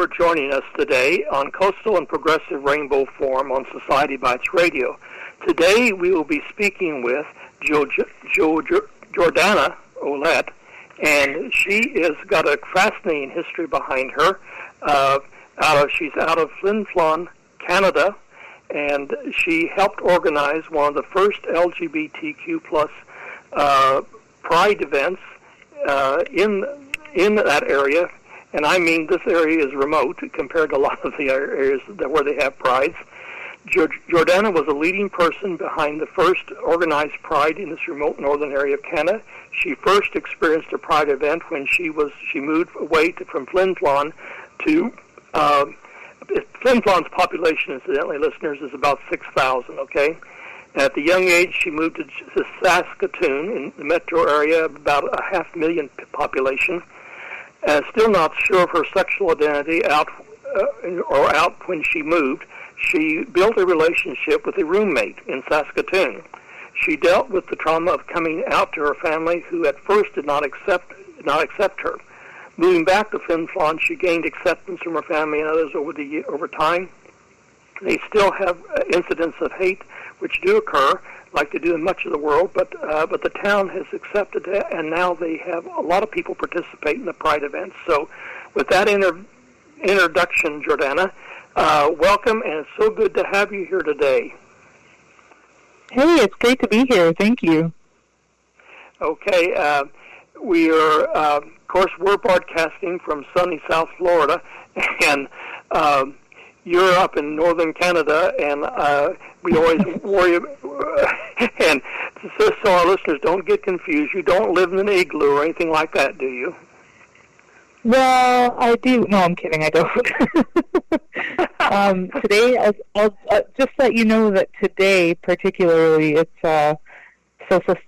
for joining us today on Coastal and Progressive Rainbow Forum on Society Bites Radio. Today we will be speaking with Jordana OULETTE, and she has got a fascinating history behind her. She's out of Flin Flon, Canada, and she helped organize one of the first LGBTQ plus pride events in that area. And I mean, this area is remote compared to a lot of the areas where they have prides. Jordana was a leading person behind the first organized pride in this remote northern area of Canada. She first experienced a pride event when she moved away from Flin Flon to Flin Flon's population, incidentally, listeners, is about 6,000. Okay. At the young age, she moved to Saskatoon in the metro area, about 500,000 population. Still not sure of her sexual identity out when she moved, she built a relationship with a roommate in Saskatoon. She dealt with the trauma of coming out to her family, who at first did not accept her. Moving back to Flin Flon, she gained acceptance from her family and others over time. They still have incidents of hate, which do occur, like they do in much of the world, but the town has accepted it, and now they have a lot of people participate in the pride events. So with that introduction, Jordana, welcome, and it's so good to have you here today. Hey, it's great to be here. Thank you. Okay, we are, of course, we're broadcasting from sunny South Florida, and you're up in northern Canada, and we always worry, and so our listeners don't get confused. You don't live in an igloo or anything like that, do you? Well, I do. No, I'm kidding. I don't. Today, I'll just let you know that today, particularly, it's so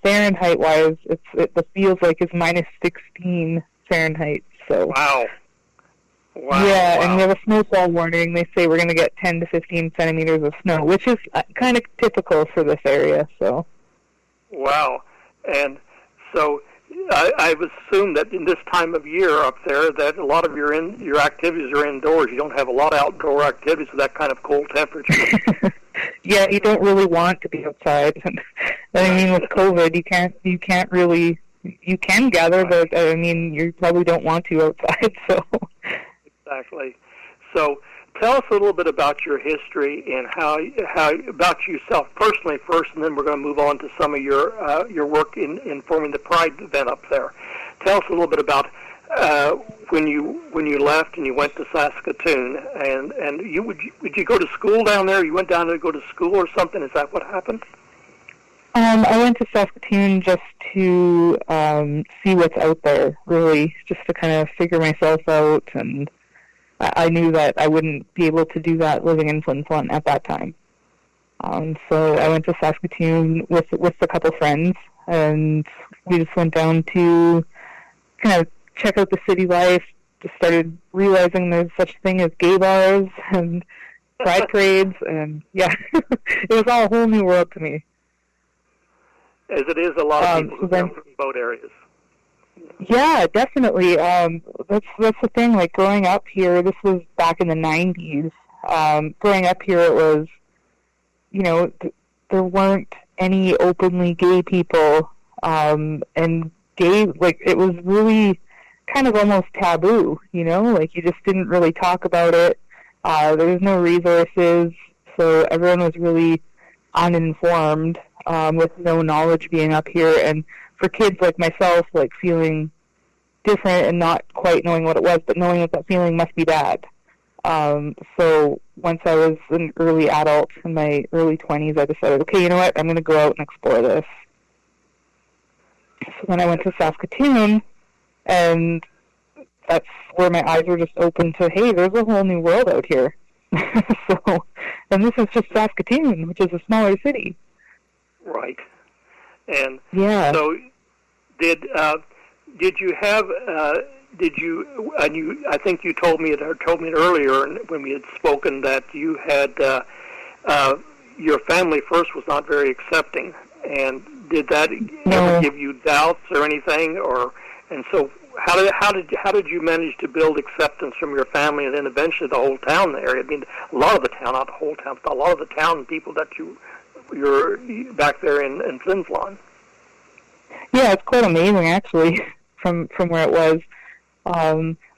Fahrenheit-wise, it feels like it's minus 16 Fahrenheit. So. Wow. Wow. Yeah, wow. And we have a snowfall warning. They say we're going to get 10 to 15 centimeters of snow, which is kind of typical for this area. So. Wow. And so I've assumed that in this time of year up there that a lot of your activities are indoors. You don't have a lot of outdoor activities with that kind of cold temperature. Yeah, you don't really want to be outside. I mean, with COVID, you can't really. You can gather, but I mean, you probably don't want to outside. So. Exactly. So, tell us a little bit about your history and how about yourself personally first, and then we're going to move on to some of your work in forming the Pride event up there. Tell us a little bit about when you left and you went to Saskatoon, and would you go to school down there? You went down there to go to school or something? Is that what happened? I went to Saskatoon just to see what's out there, really, just to kind of figure myself out, and I knew that I wouldn't be able to do that living in Flin Flon at that time. So I went to Saskatoon with a couple friends, and we just went down to kind of check out the city life. Just started realizing there's such a thing as gay bars and pride parades, and yeah, it was all a whole new world to me. As it is a lot of people who come from boat areas. Yeah, definitely. That's the thing. Like growing up here, this was back in the 90s. Growing up here, it was, there weren't any openly gay people, and gay, like, it was really kind of almost taboo. Like you just didn't really talk about it. There was no resources, so everyone was really uninformed, with no knowledge being up here, and for kids like myself, like feeling different and not quite knowing what it was, but knowing that feeling must be bad. So once I was an early adult, in my early 20s, I decided, okay, you know what, I'm going to go out and explore this. So then I went to Saskatoon, and that's where my eyes were just open to, hey, there's a whole new world out here. And this is just Saskatoon, which is a smaller city. Right. And yeah. So did you have I think you told me it earlier when we had spoken that you had your family first was not very accepting, and did that ever give you doubts or anything, and so how did you manage to build acceptance from your family and then eventually the whole town there? I mean, a lot of the town, not the whole town, but a lot of the town people that you're back there in Flin Flon. Yeah, it's quite amazing actually from where it was.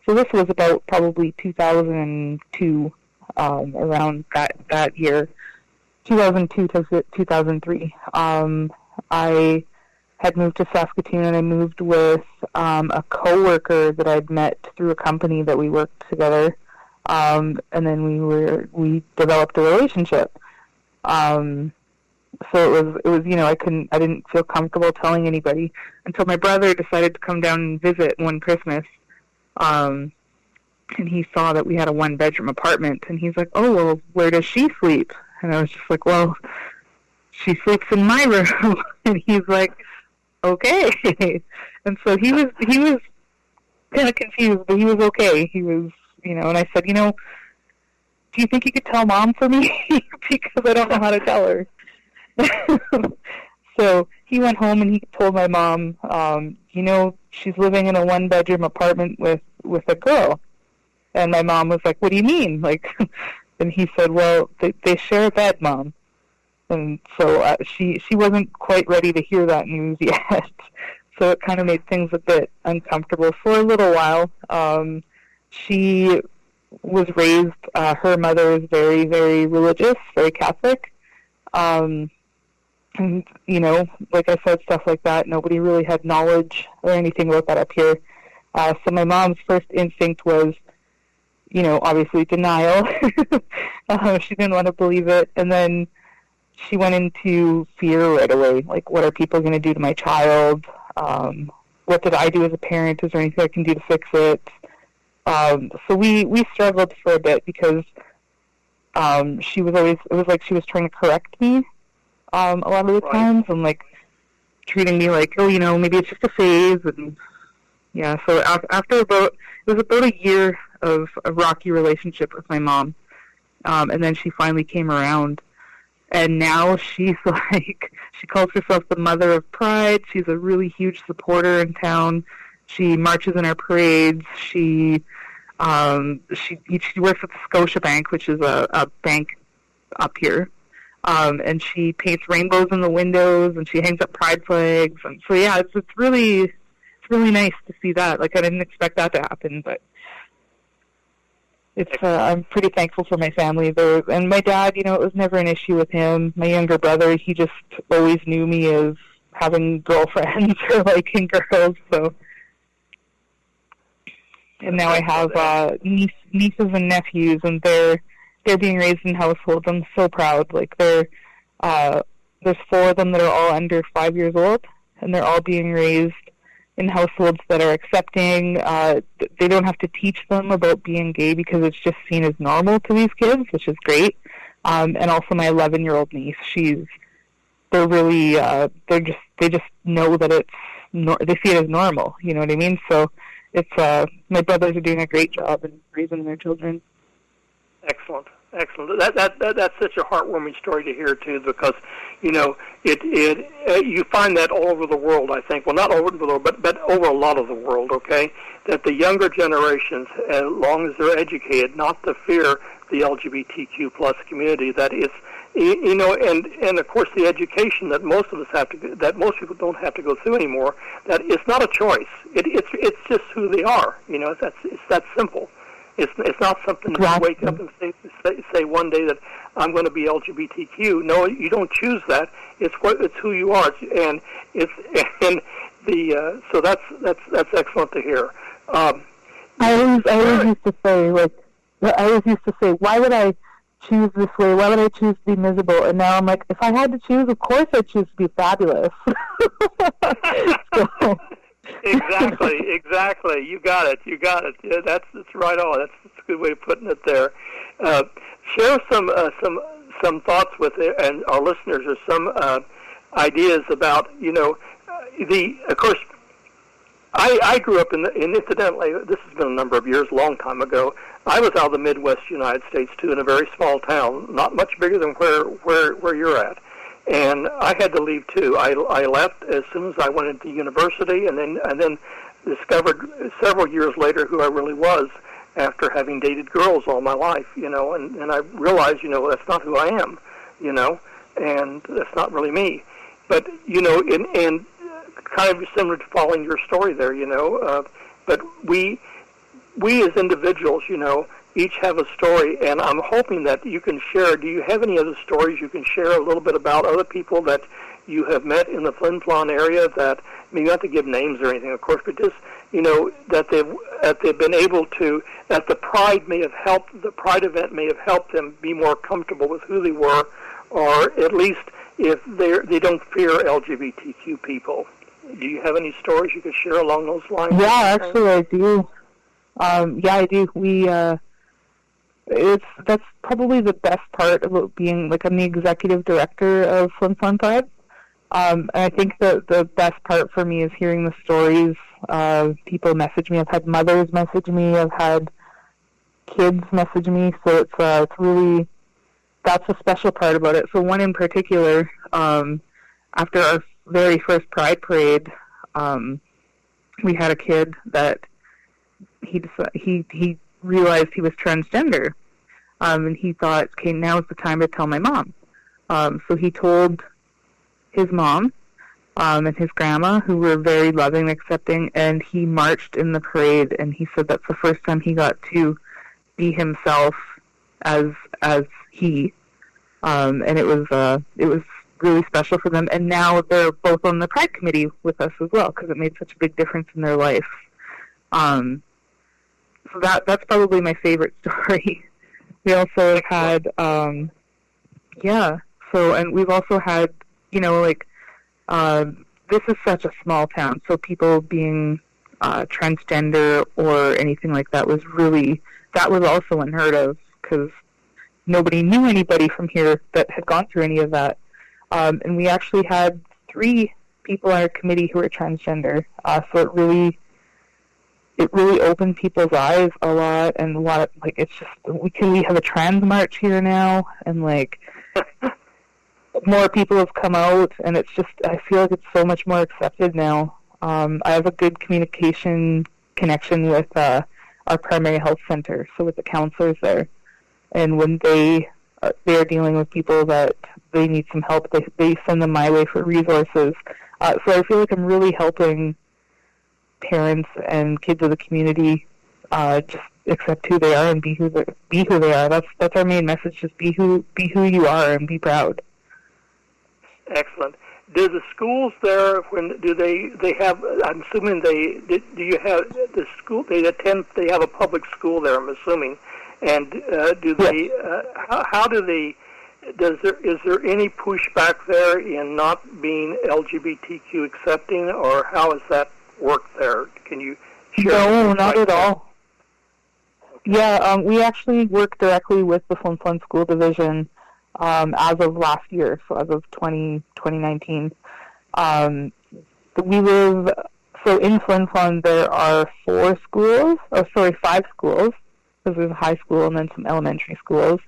So this was about probably 2002, around that year, 2002 to 2003. I had moved to Saskatoon, and I moved with a coworker that I'd met through a company that we worked together, and then we developed a relationship. So it was I didn't feel comfortable telling anybody until my brother decided to come down and visit one Christmas. And he saw that we had a 1-bedroom apartment, and he's like, "Oh, well, where does she sleep?" And I was just like, "Well, she sleeps in my room." And he's like, "Okay." And so he was kind of confused, but he was okay. He was, and I said, "Do you think you could tell Mom for me? Because I don't know how to tell her." So he went home and he told my mom, she's living in a 1-bedroom apartment with a girl. And my mom was like, "What do you mean?" And he said, "Well, they share a bed, Mom." And so she wasn't quite ready to hear that news yet. So it kind of made things a bit uncomfortable for a little while. She was raised, her mother is very, very religious, very Catholic. And, like I said, stuff like that, nobody really had knowledge or anything about that up here. So my mom's first instinct was, obviously denial. She didn't want to believe it. And then she went into fear right away. Like, what are people going to do to my child? What did I do as a parent? Is there anything I can do to fix it? So we struggled for a bit because it was like she was trying to correct me a lot of the times, and like treating me like, maybe it's just a phase. And yeah, so after it was about a year of a rocky relationship with my mom, and then she finally came around, and now she's like, she calls herself the Mother of Pride. She's a really huge supporter in town. She marches in our parades. She works at the Scotiabank, which is a bank up here. And she paints rainbows in the windows, and she hangs up pride flags. And so, yeah, it's really nice to see that. Like, I didn't expect that to happen, but I'm pretty thankful for my family there. And my dad, it was never an issue with him. My younger brother, he just always knew me as having girlfriends or liking girls. So, and now I have nieces and nephews, and they're being raised in households. I'm so proud. Like, there's 4 of them that are all under 5 years old, and they're all being raised in households that are accepting. They don't have to teach them about being gay because it's just seen as normal to these kids, which is great. And also my 11-year-old niece, they just know that they see it as normal. You know what I mean? So it's my brothers are doing a great job in raising their children. Excellent. That's such a heartwarming story to hear too, because you find that all over the world. I think, well, not all over the world, but over a lot of the world. Okay, that the younger generations, as long as they're educated, not to fear the LGBTQ plus community. That it's and of course the education that most of us that most people don't have to go through anymore. That it's not a choice. It's just who they are. It's that simple. It's not something that you wake up and say one day that I'm going to be LGBTQ. No, you don't choose that. It's who you are, so that's excellent to hear. I always used to say, why would I choose this way? Why would I choose to be miserable? And now I'm like, if I had to choose, of course I'd choose to be fabulous. So. Exactly. You got it. Yeah, that's right on. That's a good way of putting it there. Share some thoughts with and our listeners, or some ideas about of course. I grew up and incidentally, this has been a number of years, long time ago. I was out of the Midwest United States too, in a very small town, not much bigger than where you're at. And I had to leave too. I left as soon as I went into university, and then discovered several years later who I really was after having dated girls all my life, and I realized, that's not who I am, and that's not really me. But, and kind of similar to following your story there, but we as individuals, each have a story, and I'm hoping that you can share. Do you have any other stories you can share a little bit about other people that you have met in the Flin Flon area that, you don't have to give names or anything, of course, but just, that they've been able to, that the Pride event may have helped them be more comfortable with who they were, or at least if they don't fear LGBTQ people. Do you have any stories you could share along those lines? Yeah, actually I do. I do. That's probably the best part about being, I'm the executive director of Flin Flon Pride. And I think the best part for me is hearing the stories. People message me. I've had mothers message me. I've had kids message me. So it's really, that's a special part about it. So one in particular, after our very first Pride Parade, we had a kid that he realized he was transgender, and he thought, okay, now's the time to tell my mom. So he told his mom and his grandma, who were very loving and accepting, and he marched in the parade, and he said that's the first time he got to be himself as he, and it was really special for them. And now they're both on the Pride Committee with us as well, because it made such a big difference in their life. So that's probably my favorite story. We also had, and we've also had, this is such a small town, so people being transgender or anything like that was also unheard of, because nobody knew anybody from here that had gone through any of that. And we actually had 3 people on our committee who were transgender, so it really opened people's eyes a lot, and a lot of, it's just, we have a trans march here now, and more people have come out, and it's just, I feel like it's so much more accepted now. I have a good connection with our primary health center, so with the counselors there, and when they are dealing with people that they need some help, they send them my way for resources. So I feel like I'm really helping parents and kids of the community just accept who they are and be who they are. That's our main message. Just be who you are and be proud. Excellent. Do the schools there, do they have, I'm assuming do you have the school, they have a public school there, I'm assuming, and do they, how do they, is there any pushback there in not being LGBTQ accepting, or how has that worked there? Can you share? No, not at all. Yeah, we actually work directly with the Flin Flon School Division as of last year, so as of 2019. We live, so in Flin Flon there are 5 schools, because there's a high school and then some elementary schools.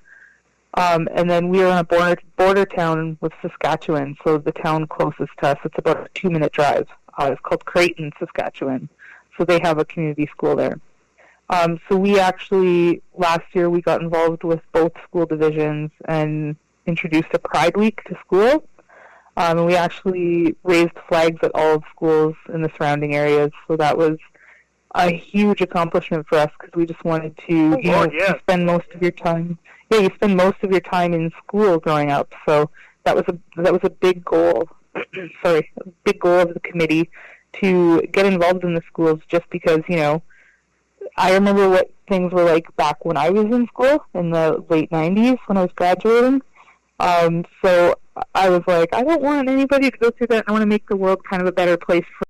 And then we are in a border town with Saskatchewan, so the town closest to us, it's about a 2-minute drive. It's called Creighton, Saskatchewan. So they have a community school there. So we actually, last year, we got involved with both school divisions and introduced a Pride Week to schools. And we actually raised flags at all of schools in the surrounding areas. So that was a huge accomplishment for us, because we just wanted to, you spend most of your time. Yeah, you spend most of your time in school growing up. So that was a big goal. Big goal of the committee, to get involved in the schools, just because, I remember what things were like back when I was in school in the late 90s when I was graduating. So I was like, I don't want anybody to go through that. I want to make the world kind of a better place for